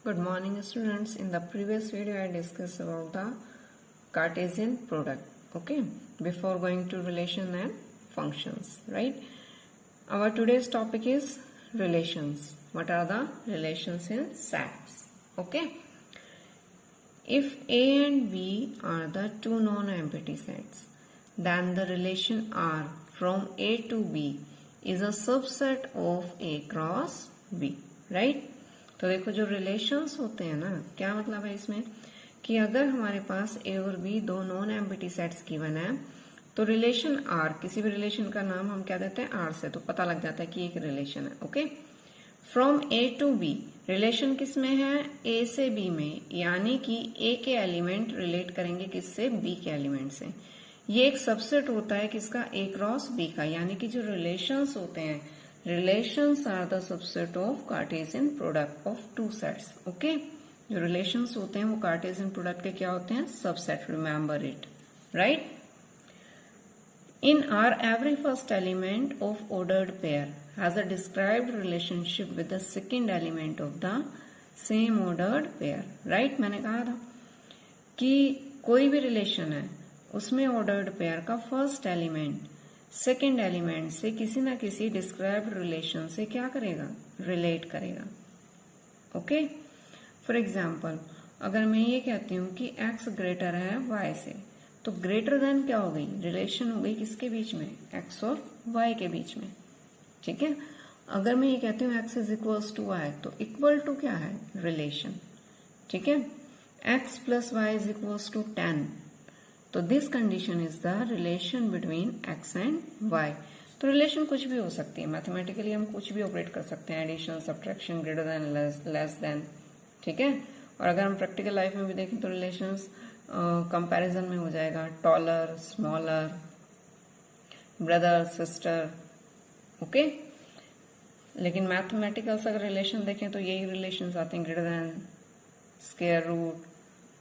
Good morning students. In the previous video I discussed about the Cartesian product. Okay, before going to relation and functions, right? Our today's topic is relations. What are the relations in sets? Okay, if A and B are the two non-empty sets, then the relation R from A to B is a subset of A cross B, right? तो देखो जो relations होते हैं ना, क्या मतलब है इसमें कि अगर हमारे पास ए और बी दो नॉन एम्प्टी सेट्स गिवन है तो रिलेशन आर, किसी भी रिलेशन का नाम हम क्या देते हैं आर से, तो पता लग जाता है कि एक रिलेशन है. Okay, from A to B relation किस में है, ए से बी में, यानी कि ए के एलिमेंट रिलेट करेंगे किससे, बी के एलिमेंट से. ये एक सबसेट होता है किसका, ए क्रॉस बी का. यानी कि जो रिलेशंस होते हैं, relations are the subset of Cartesian product of two sets. Okay, जो relations होते हैं वो Cartesian product के क्या होते हैं, subset. Remember it, right? In R, every first element of ordered pair has a described relationship with the second element of the same ordered pair. Right? मैंने कहा था कि कोई भी relation है उसमें ordered pair का first element सेकेंड एलिमेंट से किसी ना किसी डिस्क्राइब्ड रिलेशन से क्या करेगा, रिलेट करेगा. ओके, फॉर एग्जाम्पल अगर मैं ये कहती हूँ कि x ग्रेटर है y से, तो ग्रेटर देन क्या हो गई, रिलेशन हो गई किसके बीच में, x और y के बीच में. ठीक है, अगर मैं ये कहती हूँ x is equals to y, तो इक्वल टू क्या है, रिलेशन. ठीक है, x plus Y is equals to 10, तो this condition is the relation between x and y. तो रिलेशन कुछ भी हो सकती है, मैथमेटिकली हम कुछ भी ऑपरेट कर सकते हैं, addition, subtraction, greater than, less than. ठीक है, और अगर हम प्रैक्टिकल लाइफ में भी देखें तो रिलेशंस कंपैरिजन में हो जाएगा, taller, smaller, brother, sister. Okay, लेकिन मैथमेटिकल अगर रिलेशन देखें तो यही रिलेशंस आते हैं, greater than, square root,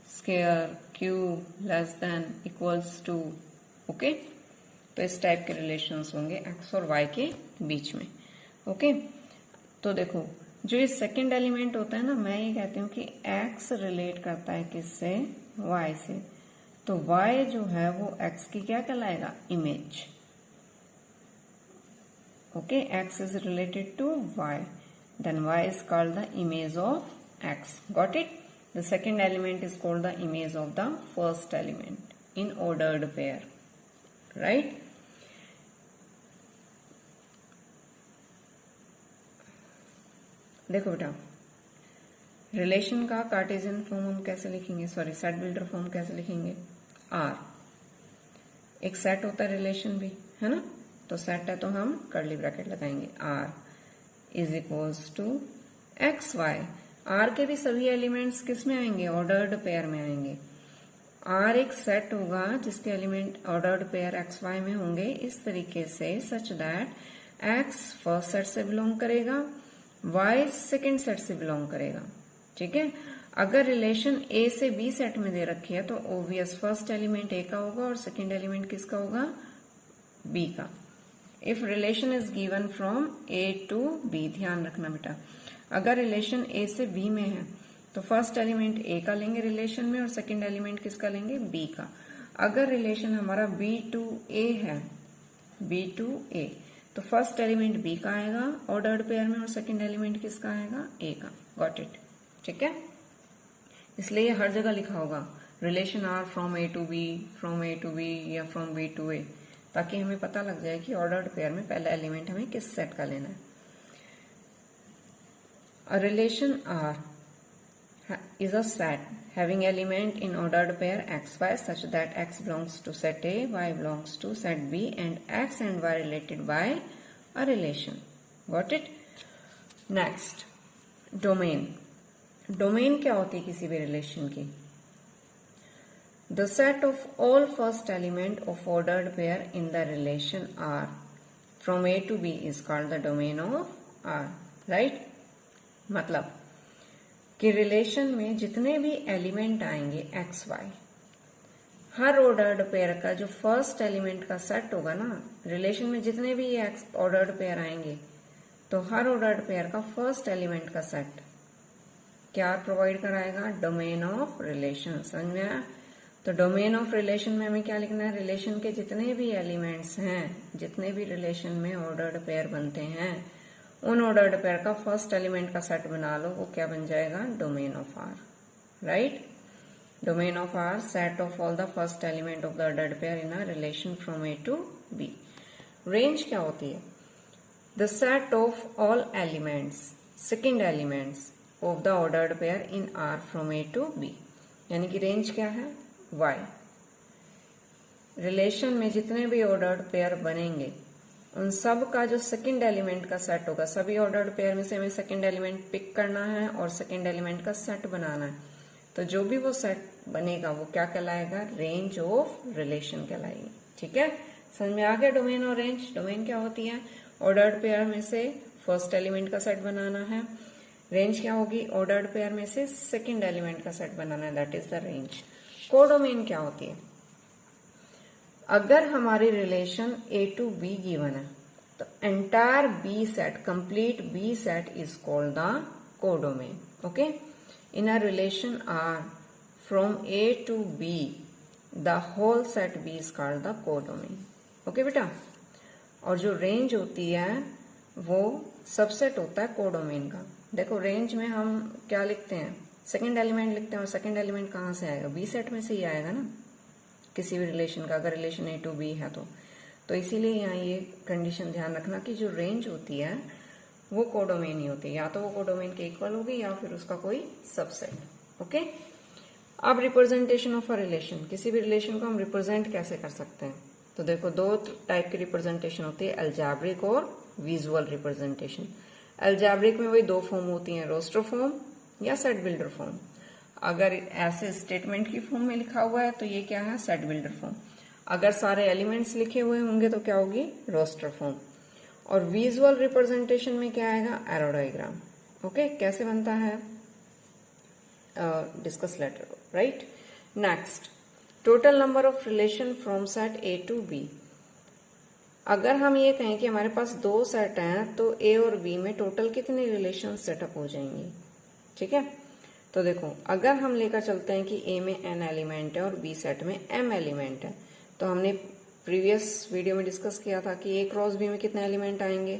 square, cube, less than, equals to. Okay, तो इस टाइप के रिलेशंस होंगे एक्स और वाई के बीच में. ओके, तो देखो जो ये सेकंड एलिमेंट होता है ना, मैं ये कहती हूँ कि एक्स रिलेट करता है किससे, वाई से, तो वाई जो है वो एक्स की क्या कहलाएगा, image. Okay, X is related to Y, then Y is called the image of X. Got it? The second element is called the image of the first element in ordered pair, right? देखो बेटा, relation का Cartesian form हम कैसे लिखेंगे, sorry set builder form कैसे लिखेंगे, R. एक set होता है रिलेशन भी, है ना, तो सेट है तो हम कर्ली ब्रैकेट लगाएंगे, R is equals to X Y. R के भी सभी एलिमेंट्स किस में आएंगे, ऑर्डर्ड पेयर में आएंगे. आर एक सेट होगा जिसके element ordered pair X Y में होंगे इस तरीके से, such that X first set से बिलोंग करेगा, वाई सेकेंड सेट से बिलोंग करेगा. ठीक है, अगर रिलेशन ए से बी सेट में दे रखी है तो ऑब्वियस फर्स्ट एलिमेंट ए का होगा और सेकेंड एलिमेंट किसका होगा, बी का. If relation is given from A to B, ध्यान रखना बेटा, अगर रिलेशन ए से बी में है तो फर्स्ट एलिमेंट ए का लेंगे रिलेशन में और सेकंड एलिमेंट किसका लेंगे, बी का. अगर रिलेशन हमारा बी टू ए है, बी टू ए, तो फर्स्ट एलिमेंट बी का आएगा ऑर्डर्ड पेयर में और सेकंड एलिमेंट किसका आएगा, ए का. Got it? ठीक है, इसलिए हर जगह लिखा होगा relation R from A to B, from A to B या फ्रॉम बी टू ए, ताकि हमें पता लग जाए कि ऑर्डर्ड पेयर में पहला एलिमेंट हमें किस सेट का लेना है. A relation R is a set having element in ordered pair xy such that x belongs to set A, y belongs to set B, and x and y related by a relation. Got it? Next, domain. Domain क्या होती है किसी भी relation की? The set of all first element of ordered pair in the relation R from A to B is called the domain of R. Right? मतलब कि relation में जितने भी एलिमेंट आएंगे एक्स वाई, हर ऑर्डर्ड पेयर का जो first element का set होगा ना, रिलेशन में जितने भी एक्स ऑर्डर्ड पेयर आएंगे तो हर ऑर्डर्ड पेयर का फर्स्ट एलिमेंट का सेट क्या प्रोवाइड कराएगा? Domain of relation. समझ में आया? तो डोमेन ऑफ रिलेशन में हमें क्या लिखना है? रिलेशन के जितने भी एलिमेंट्स हैं, जितने भी रिलेशन में ऑर्डर्ड पेयर बनते हैं, उन ऑर्डर्ड पेयर का फर्स्ट एलिमेंट का सेट बना लो, वो क्या बन जाएगा? Domain of R, right? Domain of R, set of all the first element of the ordered pair in a relation from A to B. Range क्या होती है? The set of all elements, second elements of the ordered pair in R from A to B. यानी कि range क्या है? y। Relation में जितने भी ऑर्डर्ड पेयर बनेंगे उन सब का जो सेकंड एलिमेंट का सेट होगा, सभी ऑर्डर्ड पेयर में से हमें सेकंड एलिमेंट पिक करना है और सेकंड एलिमेंट का सेट बनाना है। तो जो भी वो सेट बनेगा वो क्या कहलाएगा? रेंज ऑफ रिलेशन कहलाएगी। ठीक है, समझ में आ गया डोमेन और रेंज? डोमेन क्या होती है? ऑर्डर्ड पेयर में से फर्स्ट एलिमेंट का सेट बनाना है। रेंज क्या होगी? ऑर्डर्ड पेयर में से सेकेंड एलिमेंट का सेट बनाना है, that is the range. Codomain क्या होती है? अगर हमारी relation A to B given है तो entire B set, complete B set is called the codomain. Okay, in a relation R from A to B the whole set B is called the codomain. Okay बेटा, और जो range होती है वो subset होता है कोडोमेन का। देखो रेंज में हम क्या लिखते हैं? सेकंड एलिमेंट लिखते हैं, और सेकंड एलिमेंट कहाँ से आएगा? बी सेट में से ही आएगा ना, किसी भी रिलेशन का, अगर रिलेशन ए टू बी है तो इसीलिए यहाँ ये कंडीशन ध्यान रखना कि जो रेंज होती है वो कोडोमेन ही होती है, या तो वो कोडोमेन के इक्वल होगी या फिर उसका कोई सबसेट। ओके, अब रिप्रेजेंटेशन ऑफ अ रिलेशन, किसी भी रिलेशन को हम रिप्रेजेंट कैसे कर सकते हैं? तो देखो दो टाइप की रिप्रेजेंटेशन होती है, अलजैब्रिक और विजुअल रिप्रेजेंटेशन। अलजैब्रिक में वही दो फॉर्म होती हैं, रोस्टर फॉर्म या सेट बिल्डर फॉर्म। अगर ऐसे स्टेटमेंट की फॉर्म में लिखा हुआ है तो ये क्या है? Set builder form. अगर सारे एलिमेंट्स लिखे हुए होंगे तो क्या होगी? Roster form. और विजुअल रिप्रेजेंटेशन में क्या आएगा? Arrow diagram. ओके, कैसे बनता है? Discuss later, right? Next, total number of relation from set A to B. अगर हम ये कहें कि हमारे पास दो सेट हैं तो ए और बी में टोटल कितने रिलेशन सेटअप हो जाएंगे? ठीक है, तो देखो अगर हम लेकर चलते हैं कि ए में n एलिमेंट है और बी सेट में m एलिमेंट है, तो हमने प्रीवियस वीडियो में डिस्कस किया था कि ए क्रॉस बी में कितने एलिमेंट आएंगे?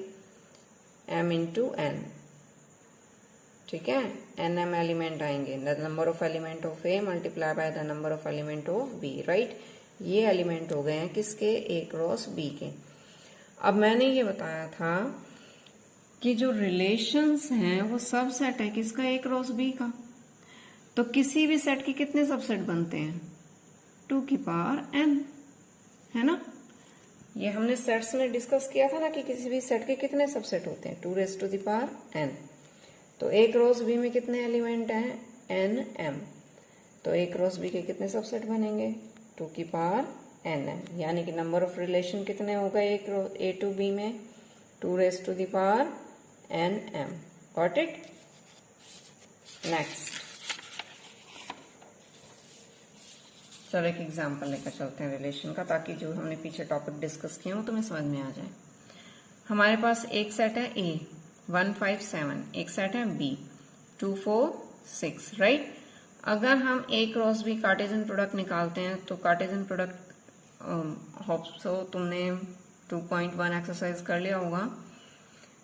m into n। ठीक है, nm एलिमेंट आएंगे, the number of element of A multiply by the number of element of B, right? ये एलिमेंट हो गए हैं किसके? ए क्रॉस बी के। अब मैंने ये बताया था कि जो रिलेशंस हैं वो सब सेट है किसका? ए क्रॉस बी का। तो किसी भी सेट के कितने सबसेट बनते हैं? 2 की पावर n, है ना? ये हमने सेट्स में डिस्कस किया था ना कि किसी भी सेट के कितने सबसेट होते हैं? 2 raise to the power n। तो ए क्रॉस बी में कितने एलिमेंट हैं? n m। तो ए क्रॉस बी के कितने सबसेट बनेंगे? 2 की पावर nm। यानी कि नंबर ऑफ रिलेशन कितने हो गए ए टू बी में? 2 raise to the power nm। Got it? Next, चलो एक एग्जांपल लेकर चलते हैं रिलेशन का, ताकि जो हमने पीछे टॉपिक डिस्कस किए हो तुम्हें समझ में आ जाए। हमारे पास एक सेट है ए 1 5 7, एक सेट है बी 2 4 6, राइट? अगर हम ए क्रॉस बी कार्टेशियन प्रोडक्ट निकालते हैं तो कार्टेशियन प्रोडक्ट होप सो तुमने 2.1 एक्सरसाइज कर लिया होगा।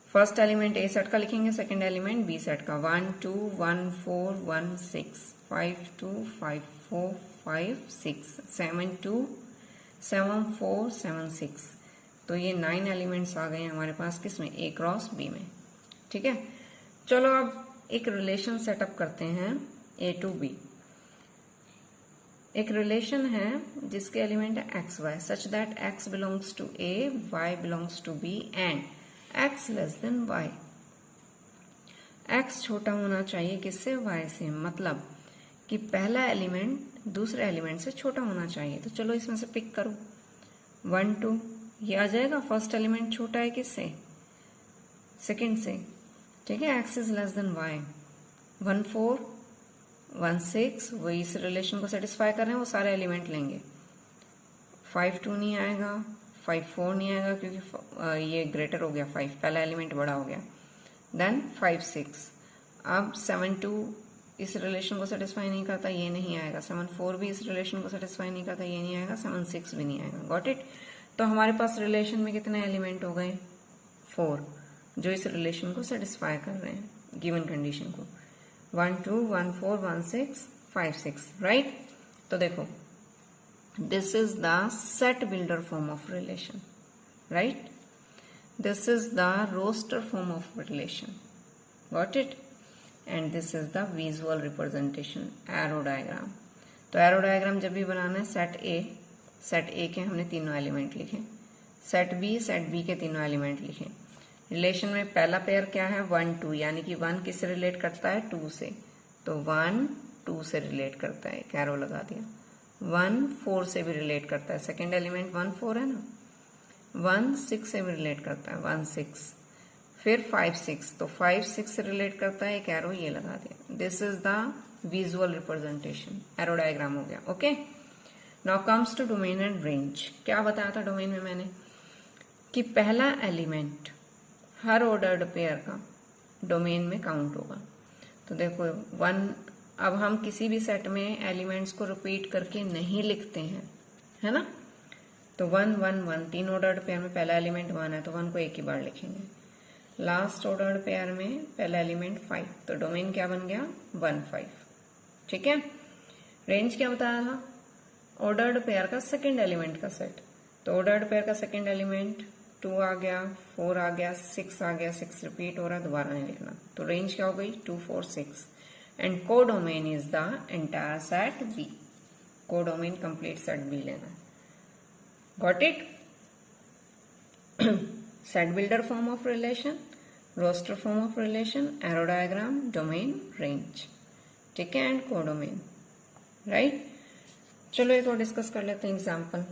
फर्स्ट एलिमेंट ए सेट का लिखेंगे, सेकंड एलिमेंट बी सेट का। 1 2 1 4 1 6 5 2 5 4 5 6 7 2 7 4 7 6। तो ये 9 एलिमेंट्स आ गए हैं हमारे पास किसमें? ए क्रॉस बी में। ठीक है, चलो अब एक रिलेशन सेटअप करते हैं ए टू बी। एक रिलेशन है जिसके एलिमेंट है X Y, such that X belongs to A, Y belongs to B and X less than Y. X छोटा होना चाहिए किससे? वाई से। मतलब कि पहला एलिमेंट दूसरे एलिमेंट से छोटा होना चाहिए। तो चलो इसमें से पिक करो। 1 2 ये आ जाएगा, फर्स्ट एलिमेंट छोटा है किससे? सेकंड से। ठीक है, X is less than Y. 1 4 1 6 वो इस रिलेशन को सेटिस्फाई कर रहे हैं, वो सारे एलिमेंट लेंगे। 5 2 नहीं आएगा, 5 4 नहीं आएगा क्योंकि ये ग्रेटर हो गया 5, पहला एलिमेंट बड़ा हो गया। देन 5 6। अब 7 2 इस रिलेशन को सेटिस्फाई नहीं करता, ये नहीं आएगा। 7 4 भी इस रिलेशन को सेटिस्फाई नहीं करता, ये नहीं आएगा। 7 6 भी नहीं आएगा। Got it. तो हमारे पास रिलेशन में कितने एलिमेंट हो गए? 4, जो इस रिलेशन को सेटिस्फाई कर रहे हैं गिवन कंडीशन को। 1 2 1 4 1 6 5 6, राइट। तो देखो, this is the set builder form of relation, right? This is the roster form of relation, got it? And this is the visual representation, arrow diagram. तो arrow diagram जब भी बनाना है, set A के हमने तीनों element लिखे, set B के तीनों एलिमेंट लिखे। रिलेशन में पहला पेयर क्या है? 1 2, यानी कि 1 किससे रिलेट करता है? 2 से, तो 1 2 से रिलेट करता है, एक एरो लगा दिया। 1 4 से भी रिलेट करता है, सेकेंड एलिमेंट 1 4 है ना। 1 6 से भी रिलेट करता है, 1 6। फिर 5 6, तो 5 6 से रिलेट करता है, एक एरो ये लगा दिया। This is the visual representation, arrow diagram हो गया। Okay, now comes to domain and range. क्या बताया था डोमेन में मैंने? कि पहला एलिमेंट हर ऑर्डर्ड पेयर का डोमेन में काउंट होगा। तो देखो 1, अब हम किसी भी सेट में एलिमेंट्स को रिपीट करके नहीं लिखते हैं, है ना। तो 1 1 1, 3 ऑर्डर्ड पेयर में पहला एलिमेंट 1 है, तो 1 को एक ही बार लिखेंगे। लास्ट ऑर्डर्ड पेयर में पहला एलिमेंट 5, तो डोमेन क्या बन गया? 1 5, ठीक है। रेंज क्या बताया था? ऑर्डर्ड पेयर का सेकेंड एलिमेंट का सेट। तो ऑर्डर्ड पेयर का सेकेंड एलिमेंट 2 आ गया, 4 आ गया, 6 आ गया, 6 रिपीट हो रहा है, दोबारा नहीं लिखना। तो रेंज क्या हो गई? 2 4 6। And codomain is the entire set B. Codomain complete set B लेना। Got it? Set builder form of relation, roster form of relation, arrow diagram, domain, range, ठीक है, and codomain, right? चलो एक और डिस्कस कर लेते हैं एग्जाम्पल।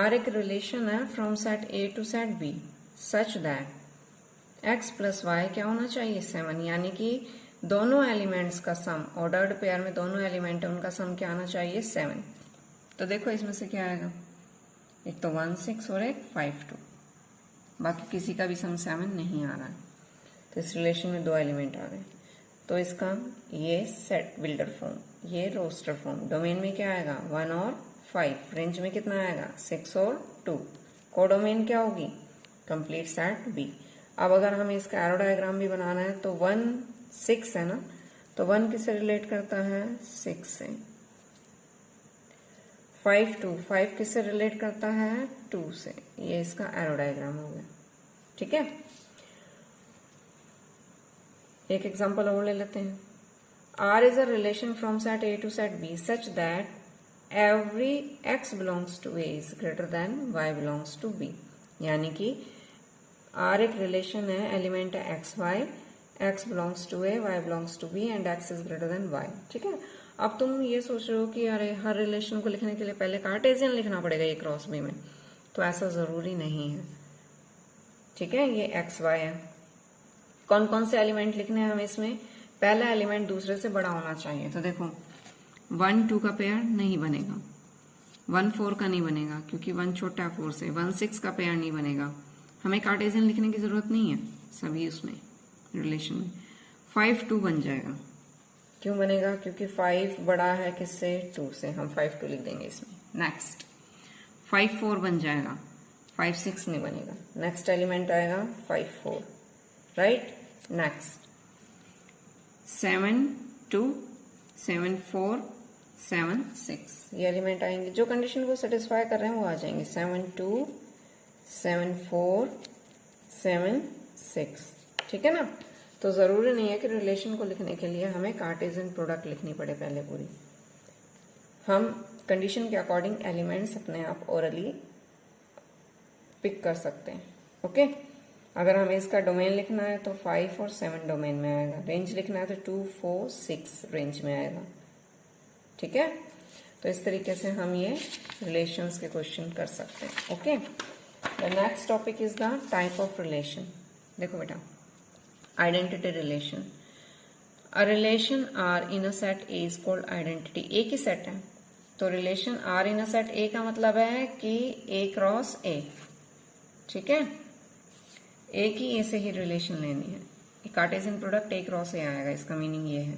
R एक रिलेशन है from set A to set B such that x plus Y क्या होना चाहिए? 7, यानी कि दोनों एलिमेंट्स का सम, ऑर्डर्ड पेयर में दोनों एलिमेंट है उनका सम क्या आना चाहिए? 7। तो देखो इसमें से क्या आएगा? एक तो 1 6 और एक 5 2, बाकी किसी का भी सम 7 नहीं आ रहा है। तो इस रिलेशन में 2 एलिमेंट आ गए। तो इसका ये सेट बिल्डर फॉर्म, ये रोस्टर फॉर्म। डोमेन में क्या आएगा? 1 और 5। रेंज में कितना आएगा? 6 और 2। कोडोमेन क्या होगी? Complete set B. अब अगर हमें इसका एरो डायग्राम भी बनाना है तो 1 6 है ना, तो 1 किससे रिलेट करता है? 6 से। 5 2, 5 किससे रिलेट करता है? 2 से। ये इसका एरो डायग्राम हो गया, ठीक है। एक एग्जांपल और ले लेते हैं। R is a relation from set A to set B such that every x belongs to A is greater than y belongs to B। यानी कि R एक रिलेशन है, एलिमेंट है x y, x belongs to A, y belongs to B and x is greater than y, ठीक है। अब तुम ये सोच रहे हो कि अरे हर रिलेशन को लिखने के लिए पहले कार्टेशियन लिखना पड़ेगा ये क्रॉस बी में, तो ऐसा जरूरी नहीं है, ठीक है। ये x y है। कौन कौन से एलिमेंट लिखने हैं हमें इसमें? पहला एलिमेंट दूसरे से बड़ा होना चाहिए। तो देखो 1 2 का पेयर नहीं बनेगा, 1 4 का नहीं बनेगा क्योंकि 1 छोटा है 4 से, 1 6 का पेयर नहीं बनेगा। हमें कार्टेशियन लिखने की जरूरत नहीं है सभी उसमें रिलेशन में। 5 2 बन जाएगा। क्यों बनेगा? क्योंकि 5 बड़ा है किससे? 2 से। हम 5 2 लिख देंगे इसमें। नेक्स्ट 5 4 बन जाएगा, 5 6 नहीं बनेगा। नेक्स्ट एलिमेंट आएगा 5 4, राइट। नेक्स्ट 7 2 7 4 7 6, ये एलिमेंट आएंगे जो कंडीशन को सेटिस्फाई कर रहे हैं वो आ जाएंगे। 7 2 7 4 7 6, ठीक है ना। तो जरूरी नहीं है कि रिलेशन को लिखने के लिए हमें कार्टेशियन प्रोडक्ट लिखनी पड़े पहले पूरी। हम कंडीशन के अकॉर्डिंग एलिमेंट्स अपने आप ओरली पिक कर सकते हैं, ओके। अगर हमें इसका डोमेन लिखना है तो 5 और 7 डोमेन में आएगा। रेंज लिखना है तो 2 4 6 रेंज में आएगा, ठीक है। तो इस तरीके से हम ये रिलेशंस के क्वेश्चन कर सकते हैं, okay. The next topic is the type of relation. देखो बेटा, identity relation. A relation R in a set A is called identity. A की सेट है तो relation R in a set A का मतलब है कि ए क्रॉस ए, ठीक है। ए की ए से ही रिलेशन लेनी है। कार्टेशियन प्रोडक्ट ए क्रॉस ए आएगा, इसका मीनिंग ये है।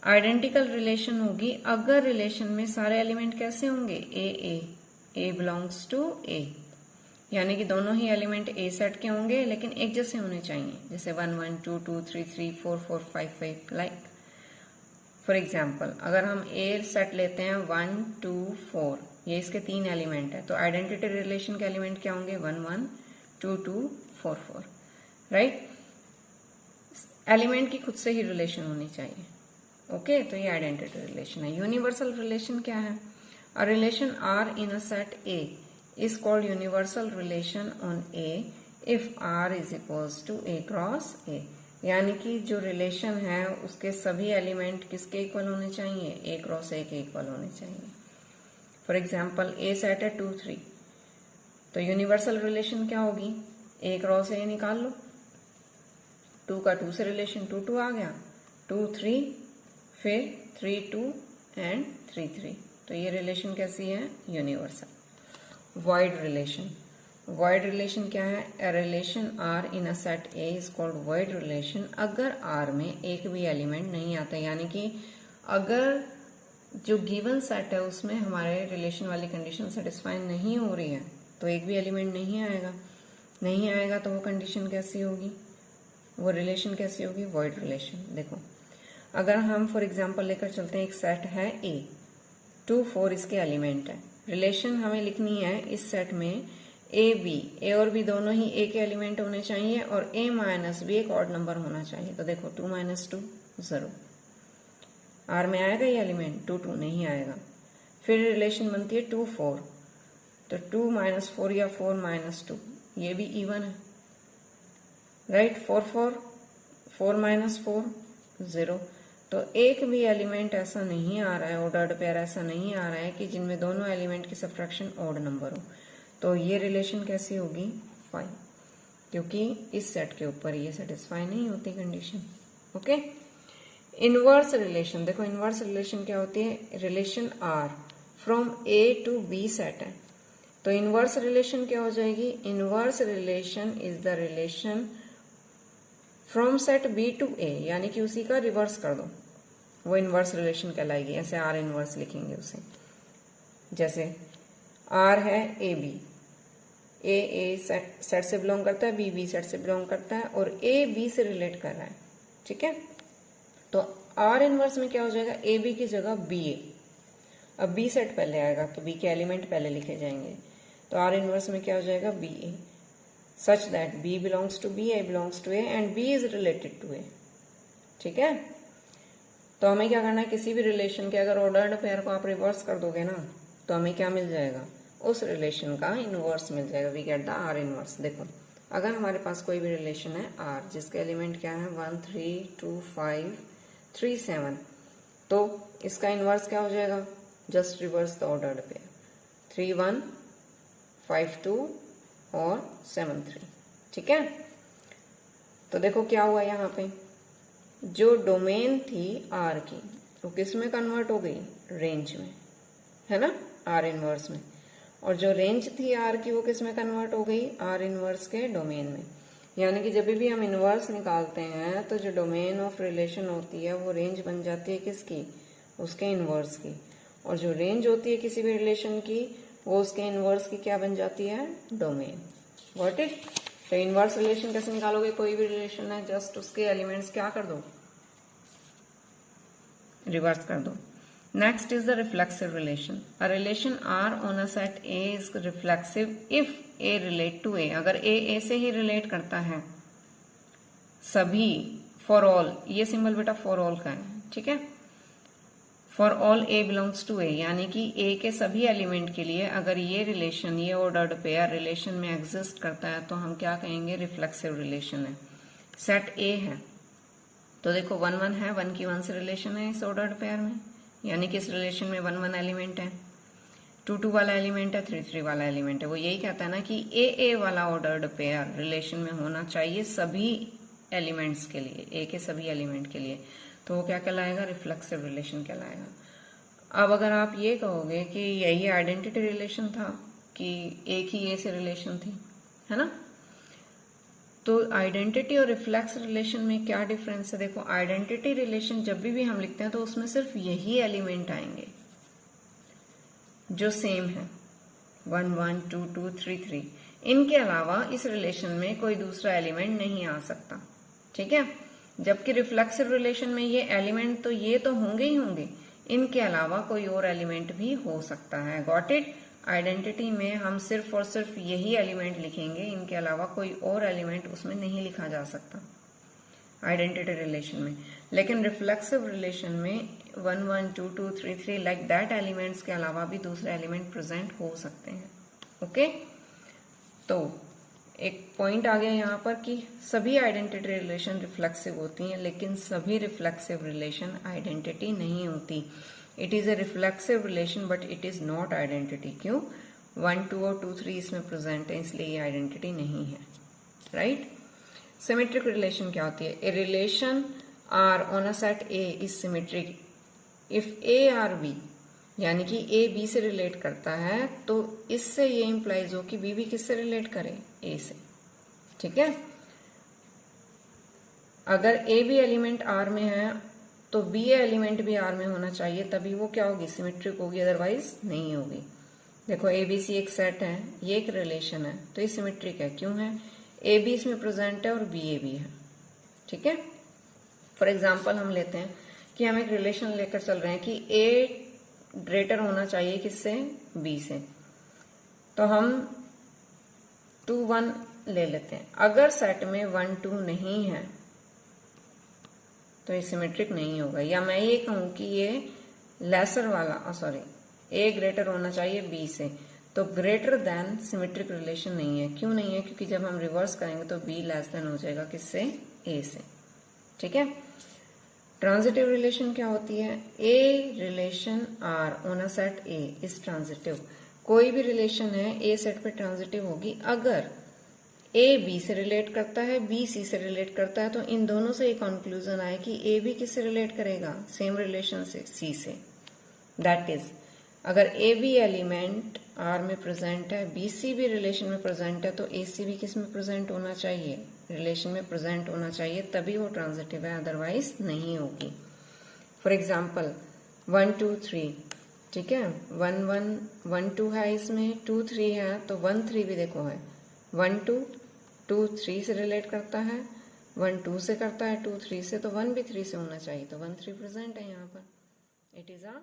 आइडेंटिकल रिलेशन होगी अगर रिलेशन में सारे एलिमेंट कैसे होंगे, ए बिलोंग्स टू ए, यानी कि दोनों ही एलिमेंट ए सेट के होंगे लेकिन एक जैसे होने चाहिए, जैसे 1 1 2 2 3 3 4 4 5 5 लाइक। फॉर एग्जाम्पल अगर हम ए सेट लेते हैं 1 2 4, ये इसके 3 एलिमेंट है, तो आइडेंटिटी रिलेशन के एलिमेंट क्या होंगे, 1 1 2 2 4 4, राइट। एलिमेंट की खुद से ही रिलेशन होनी चाहिए, ओके। तो ये आइडेंटिटी रिलेशन है। यूनिवर्सल रिलेशन क्या है, a relation R in a set A is called universal relation on A if R is equals to A cross A, यानी कि जो रिलेशन है उसके सभी एलिमेंट किसके इक्वल होने चाहिए, A क्रॉस A के इक्वल होने चाहिए। फॉर एग्जाम्पल A सेट है 2 3, तो यूनिवर्सल रिलेशन क्या होगी, A क्रॉस A निकाल लो, 2 का 2 से रिलेशन 2 2 आ गया, 2 3 फिर 3 2 एंड 3 3, तो ये रिलेशन कैसी है, यूनिवर्सल। void relation क्या है, a relation R in a set A is called void relation अगर R में एक भी एलिमेंट नहीं आता, यानी कि अगर जो गिवन सेट है उसमें हमारे रिलेशन वाली कंडीशन सेटिस्फाई नहीं हो रही है तो एक भी एलिमेंट नहीं आएगा तो वो कंडीशन कैसी होगी, वो रिलेशन कैसी होगी, void relation। देखो अगर हम फॉर एग्जाम्पल लेकर चलते हैं, एक सेट है A 2 4 इसके एलिमेंट है, रिलेशन हमें लिखनी है इस सेट में ए और बी दोनों ही ए के एलिमेंट होने चाहिए और ए माइनस बी एक ऑड नंबर होना चाहिए। तो देखो 2 माइनस 2 0, आर में आएगा ये एलिमेंट, 2 2 नहीं आएगा। फिर रिलेशन बनती है 2 4, तो 2 माइनस 4 या 4 माइनस 2, ये भी इवन है, राइट। 4 4 4 माइनस 4 0, तो एक भी एलिमेंट ऐसा नहीं आ रहा है, ऑर्डर्ड पेयर ऐसा नहीं आ रहा है कि जिनमें दोनों एलिमेंट की सब्ट्रैक्शन ऑड नंबर हो, तो ये रिलेशन कैसी होगी, 5, क्योंकि इस सेट के ऊपर ये सेटिस्फाई नहीं होती कंडीशन, ओके। इनवर्स रिलेशन, देखो इनवर्स रिलेशन क्या होती है, relation R from A to B set है, तो इनवर्स रिलेशन क्या हो जाएगी, inverse relation is the relation from set B to A, यानी कि उसी का रिवर्स कर दो, वो इनवर्स रिलेशन कहलाएगी। ऐसे आर इनवर्स लिखेंगे उसे, जैसे आर है ए बी, ए सेट से बिलोंग करता है, बी सेट से बिलोंग करता है और ए बी से रिलेट कर रहा है, ठीक है। तो आर इनवर्स में क्या हो जाएगा, ए बी की जगह बी ए, अब बी सेट पहले आएगा तो बी के एलिमेंट पहले लिखे जाएंगे, तो आर इनवर्स में क्या हो जाएगा, B A, such that B belongs to B, A belongs to A and B is related to A, ठीक है। तो हमें क्या करना है, किसी भी रिलेशन के अगर ऑर्डर्ड पेयर को आप रिवर्स कर दोगे ना तो हमें क्या मिल जाएगा, उस रिलेशन का इनवर्स मिल जाएगा, we get the R inverse. देखो अगर हमारे पास कोई भी रिलेशन है आर जिसके एलिमेंट क्या है 1 3 2 5 3 7, तो इसका इनवर्स क्या हो जाएगा, just reverse the ordered pair, 3 1 5 2 और 7 3, ठीक है। तो देखो क्या हुआ, यहाँ पे जो डोमेन थी आर की वो किस में कन्वर्ट हो गई, रेंज में, है ना, आर इनवर्स में, और जो रेंज थी आर की वो किस में कन्वर्ट हो गई, आर इनवर्स के डोमेन में। यानी कि जब भी हम इनवर्स निकालते हैं तो जो डोमेन ऑफ रिलेशन होती है वो रेंज बन जाती है किसकी, उसके इनवर्स की, और जो रेंज होती है किसी भी रिलेशन की वो उसके इनवर्स की क्या बन जाती है, डोमेन। Got it. तो इनवर्स रिलेशन कैसे निकालोगे, कोई भी रिलेशन है जस्ट उसके एलिमेंट्स क्या कर दो, रिवर्स कर दो। Next is the reflexive relation, a relation R on a set A is reflexive if A relate to A, अगर ए से ही रिलेट करता है सभी, फॉर ऑल, ये सिंबल बेटा फॉर ऑल का है, ठीक है, for all A belongs to A, यानी कि ए के सभी एलिमेंट के लिए अगर ये रिलेशन, ये ऑर्डर्ड पेयर रिलेशन में एग्जिस्ट करता है तो हम क्या कहेंगे, रिफ्लेक्सिव रिलेशन है। सेट ए है तो देखो 1 1 है, 1 की 1 से रिलेशन है इस ऑर्डर्ड पेयर में, यानी कि इस रिलेशन में 1 1 एलिमेंट है, 2 2 वाला एलिमेंट है, 3 3 वाला एलिमेंट है। वो यही कहता है ना कि ए वाला ऑर्डर्ड पेयर रिलेशन में होना चाहिए सभी एलिमेंट्स के लिए, ए के सभी एलिमेंट के लिए, तो वो क्या कहलाएगा, रिफ्लेक्सिव रिलेशन कहलाएगा। अब अगर आप ये कहोगे कि यही आइडेंटिटी रिलेशन था कि एक ही ए से रिलेशन थी, है ना, तो आइडेंटिटी और रिफ्लेक्स रिलेशन में क्या डिफरेंस है? देखो, आइडेंटिटी रिलेशन जब भी हम लिखते हैं तो उसमें सिर्फ यही एलिमेंट आएंगे जो सेम है, 1 1 2 2 3 3। इनके अलावा इस रिलेशन में कोई दूसरा एलिमेंट नहीं आ सकता, ठीक है। जबकि रिफ्लेक्सिव रिलेशन में ये एलिमेंट तो ये तो होंगे ही होंगे, इनके अलावा कोई और एलिमेंट भी हो सकता है। Got it? आइडेंटिटी में हम सिर्फ और सिर्फ यही एलिमेंट लिखेंगे, इनके अलावा कोई और एलिमेंट उसमें नहीं लिखा जा सकता आइडेंटिटी रिलेशन में। लेकिन रिफ्लेक्सिव रिलेशन में 1 1 2 2 3 3 लाइक दैट एलिमेंट्स के अलावा भी दूसरे एलिमेंट प्रेजेंट हो सकते हैं। ओके, तो एक पॉइंट आ गया यहाँ पर कि सभी आइडेंटिटी रिलेशन रिफ्लेक्सिव होती हैं, लेकिन सभी रिफ्लेक्सिव रिलेशन आइडेंटिटी नहीं होती। It is a reflexive relation but it is not identity. क्यों? 1 2 और 2 3 इसमें प्रेजेंट है, इसलिए ये आइडेंटिटी नहीं है, राइट। सिमेट्रिक रिलेशन क्या होती है? A relation R on a set A is symmetric if A R B, यानी कि ए बी से रिलेट करता है तो इससे ये इंप्लाइज हो कि बी भी किससे रिलेट करे? ए से, ठीक है। अगर ए बी एलिमेंट आर में है तो बी एलिमेंट भी आर में होना चाहिए, तभी वो क्या होगी? सिमेट्रिक होगी, अदरवाइज नहीं होगी। देखो, ए बी सी एक सेट है, ये एक रिलेशन है, तो ये सिमेट्रिक है। क्यों है? ए बी इसमें प्रेजेंट है और बी ए बी है, ठीक है। फॉर एग्जाम्पल हम लेते हैं कि हम एक रिलेशन लेकर चल रहे हैं कि ए ग्रेटर होना चाहिए किससे? बी से। तो हम 2 1 ले लेते हैं। अगर सेट में 1 2 नहीं है तो ये सिमेट्रिक नहीं होगा। या मैं ये कहूं कि ये लेसर वाला ए ग्रेटर होना चाहिए बी से, तो ग्रेटर देन सिमेट्रिक रिलेशन नहीं है। क्यों नहीं है? क्योंकि जब हम रिवर्स करेंगे तो बी लेस देन हो जाएगा किससे? ए से, ठीक है। ट्रांजिटिव रिलेशन क्या होती है? A relation R on a set A is transitive. कोई भी रिलेशन है ए सेट पे ट्रांजिटिव होगी अगर ए बी से रिलेट करता है, बी सी से रिलेट करता है, तो इन दोनों से एक कंक्लूजन आए कि ए बी किससे रिलेट करेगा? सेम रिलेशन से, सी से। दैट इज, अगर ए बी एलिमेंट आर में प्रेजेंट है, बी सी भी रिलेशन में प्रेजेंट है, तो ए सी भी किस में प्रेजेंट होना चाहिए? रिलेशन में प्रेजेंट होना चाहिए, तभी वो ट्रांजिटिव है, अदरवाइज नहीं होगी। फॉर एग्जाम्पल 1 2 3, ठीक है। 1 1 1 2 है, इसमें 2 3 है, तो 1 3 भी देखो है। 1 2 2 3 से रिलेट करता है, 1 2 से करता है, 2 3 से, तो 1 भी 3 से होना चाहिए, तो 1 3 प्रेजेंट है यहाँ पर। It is a